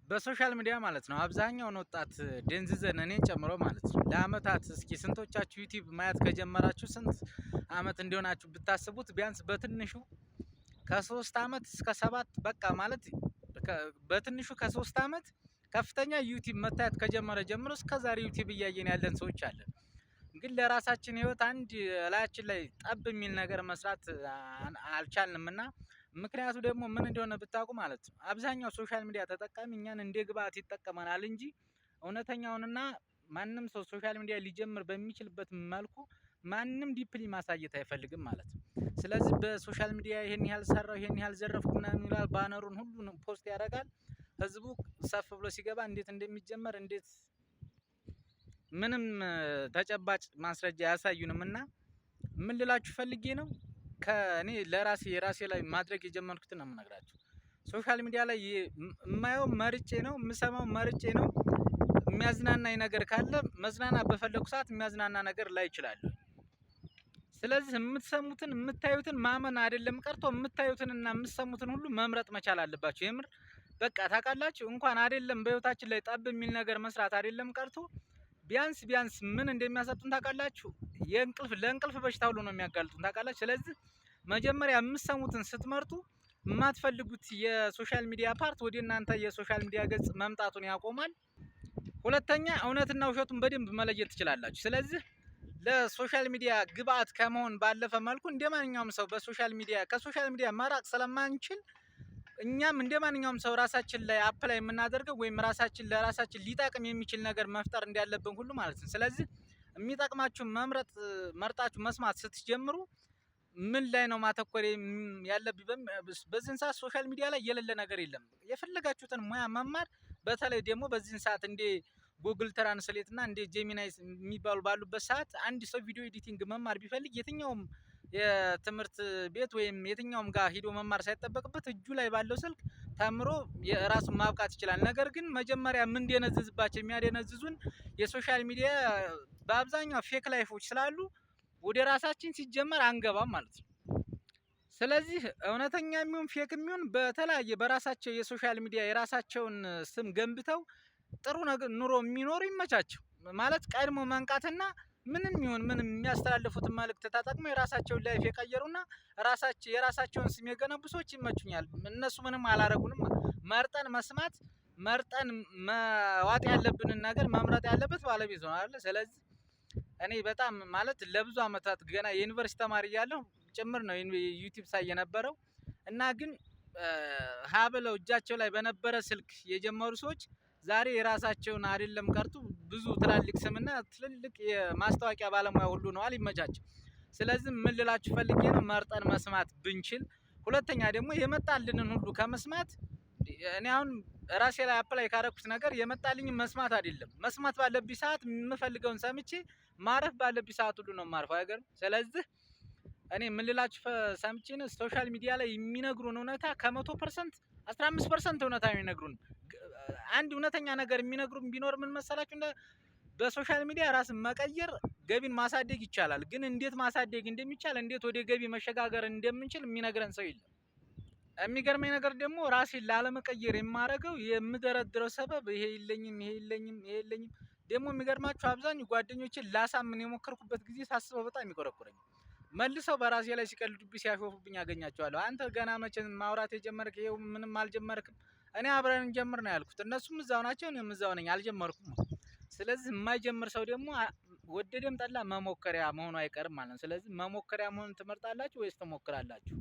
በሶሻል ሚዲያ ማለት ነው አብዛኛውን ወጣት ደንዝዘን እኔን ጨምሮ ማለት ነው ለአመታት እስኪ ስንቶቻችሁ ዩቲዩብ ማየት ከጀመራችሁ ስንት አመት እንደሆናችሁ ብታስቡት ቢያንስ በትንሹ ከሶስት አመት እስከ ሰባት በቃ ማለት በትንሹ ከሶስት አመት ከፍተኛ ዩቲዩብ መታየት ከጀመረ ጀምሮ እስከ ዛሬ ዩቲዩብ እያየን ያለን ሰዎች አለን። ግን ለራሳችን ህይወት አንድ ላያችን ላይ ጠብ የሚል ነገር መስራት አልቻልንም እና ምክንያቱ ደግሞ ምን እንደሆነ ብታውቁ ማለት ነው አብዛኛው ሶሻል ሚዲያ ተጠቃሚ እኛን እንደ ግብአት ይጠቀመናል እንጂ እውነተኛውንና ማንም ሰው ሶሻል ሚዲያ ሊጀምር በሚችልበት መልኩ ማንም ዲፕሊ ማሳየት አይፈልግም ማለት ነው። ስለዚህ በሶሻል ሚዲያ ይሄን ያህል ሰራው ይሄን ያህል ዘረፍኩ ምናምን ይላል፣ ባነሩን ሁሉንም ፖስት ያደርጋል። ህዝቡ ሰፍ ብሎ ሲገባ እንዴት እንደሚጀመር እንዴት ምንም ተጨባጭ ማስረጃ ያሳዩንም እና ምን ልላችሁ ፈልጌ ነው ከኔ የራሴ ላይ ማድረግ የጀመርኩት ነው የምነግራችሁ። ሶሻል ሚዲያ ላይ የማየው መርጬ ነው የምሰማው መርጬ ነው። የሚያዝናናኝ ነገር ካለ መዝናና በፈለኩ ሰዓት የሚያዝናና ነገር ላይ ይችላል። ስለዚህ የምትሰሙትን የምታዩትን ማመን አይደለም ቀርቶ የምታዩትንና የምትሰሙትን ሁሉ መምረጥ መቻል አለባችሁ። የምር በቃ ታውቃላችሁ እንኳን አይደለም በህይወታችን ላይ ጠብ የሚል ነገር መስራት አይደለም ቀርቶ ቢያንስ ምን እንደሚያሰጡን ታውቃላችሁ? ለእንቅልፍ በሽታ ሁሉ ነው የሚያጋልጡን ታውቃላችሁ። ስለዚህ መጀመሪያ የምትሰሙትን ስትመርጡ የማትፈልጉት የሶሻል ሚዲያ ፓርት ወደ እናንተ የሶሻል ሚዲያ ገጽ መምጣቱን ያቆማል። ሁለተኛ እውነትና ውሸቱን በደንብ መለየት ትችላላችሁ። ስለዚህ ለሶሻል ሚዲያ ግብአት ከመሆን ባለፈ መልኩ እንደማንኛውም ሰው ከሶሻል ሚዲያ መራቅ ስለማንችል እኛም እንደማንኛውም ሰው ራሳችን ላይ አፕላይ የምናደርገው ወይም ለራሳችን ሊጠቅም የሚችል ነገር መፍጠር እንዳለብን ሁሉ ማለት ነው። ስለዚህ የሚጠቅማችሁን መርጣችሁ መስማት ስትጀምሩ ምን ላይ ነው ማተኮር ያለብን? በዚህን ሰዓት ሶሻል ሚዲያ ላይ የሌለ ነገር የለም። የፈለጋችሁትን ሙያ መማር በተለይ ደግሞ በዚህን ሰዓት እንደ ጉግል ትራንስሌት እና እንደ ጄሚናይ የሚባሉ ባሉበት ሰዓት አንድ ሰው ቪዲዮ ኤዲቲንግ መማር ቢፈልግ የትኛውም የትምህርት ቤት ወይም የትኛውም ጋር ሂዶ መማር ሳይጠበቅበት እጁ ላይ ባለው ስልክ ተምሮ የራሱን ማብቃት ይችላል። ነገር ግን መጀመሪያ ምን እንደነዝዝባቸው የሚያደነዝዙን የሶሻል ሚዲያ በአብዛኛው ፌክ ላይፎች ስላሉ ወደ ራሳችን ሲጀመር አንገባም ማለት ነው። ስለዚህ እውነተኛ የሚሆን ፌክ የሚሆን በተለያየ በራሳቸው የሶሻል ሚዲያ የራሳቸውን ስም ገንብተው ጥሩ ነገር ኑሮ የሚኖሩ ይመቻቸው ማለት ቀድሞ መንቃትና ምንም የሚያስተላልፉትን መልእክት ተጠቅመው የራሳቸውን ላይፍ የቀየሩና የራሳቸውን ስም የገነቡ ሰዎች ይመቹኛል። እነሱ ምንም አላረጉንም። መርጠን መስማት መርጠን መዋጥ ያለብንን ነገር መምረጥ ያለበት ባለቤት ነው አይደል? ስለዚህ እኔ በጣም ማለት ለብዙ አመታት ገና የዩኒቨርሲቲ ተማሪ እያለሁ ጭምር ነው ዩቲዩብ ሳይ የነበረው እና ግን ሀብለው እጃቸው ላይ በነበረ ስልክ የጀመሩ ሰዎች ዛሬ የራሳቸውን አይደለም ቀርቶ ብዙ ትላልቅ ስምና ትልልቅ የማስታወቂያ ባለሙያ ሁሉ ነዋል። ይመቻቸው። ስለዚህ ምን ልላችሁ ፈልጌ ነው መርጠን መስማት ብንችል፣ ሁለተኛ ደግሞ የመጣልንን ሁሉ ከመስማት እኔ አሁን ራሴ ላይ አፕላይ ካረኩት ነገር የመጣልኝ መስማት አይደለም። መስማት ባለብኝ ሰዓት የምፈልገውን ሰምቼ ማረፍ ባለብኝ ሰዓት ሁሉ ነው ማረፍ አይገርም። ስለዚህ እኔ ምን ልላችሁ ሰምቼ ነው ሶሻል ሚዲያ ላይ የሚነግሩን እውነታ ከ100% 15% እውነታ የሚነግሩን አንድ እውነተኛ ነገር የሚነግሩን ቢኖር ምን መሰላችሁ? በሶሻል ሚዲያ ራስን መቀየር ገቢን ማሳደግ ይቻላል። ግን እንዴት ማሳደግ እንደሚቻል እንዴት ወደ ገቢ መሸጋገር እንደምንችል የሚነግረን ሰው የለም። የሚገርመኝ ነገር ደግሞ ራሴን ላለመቀየር የማረገው የምደረድረው ሰበብ ይሄ የለኝም ደግሞ የሚገርማችሁ አብዛኛው ጓደኞችን ላሳምን የሞከርኩበት ጊዜ ሳስበው በጣም ይቆረቁረኛል። መልሰው በራሴ ላይ ሲቀልዱብኝ ሲያሾፉብኝ አገኛቸዋለሁ። አንተ ገና መቼ ማውራት የጀመርክ? ይኸው ምንም አልጀመርክም። እኔ አብረን እንጀምር ነው ያልኩት። እነሱም እዛው ናቸው፣ እኔም እዛው ነኝ፣ አልጀመርኩም። ስለዚህ የማይጀምር ሰው ደግሞ ወደደም ጠላ መሞከሪያ መሆኑ አይቀርም ማለት ነው። ስለዚህ መሞከሪያ መሆን ትመርጣላችሁ ወይስ ትሞክራላችሁ?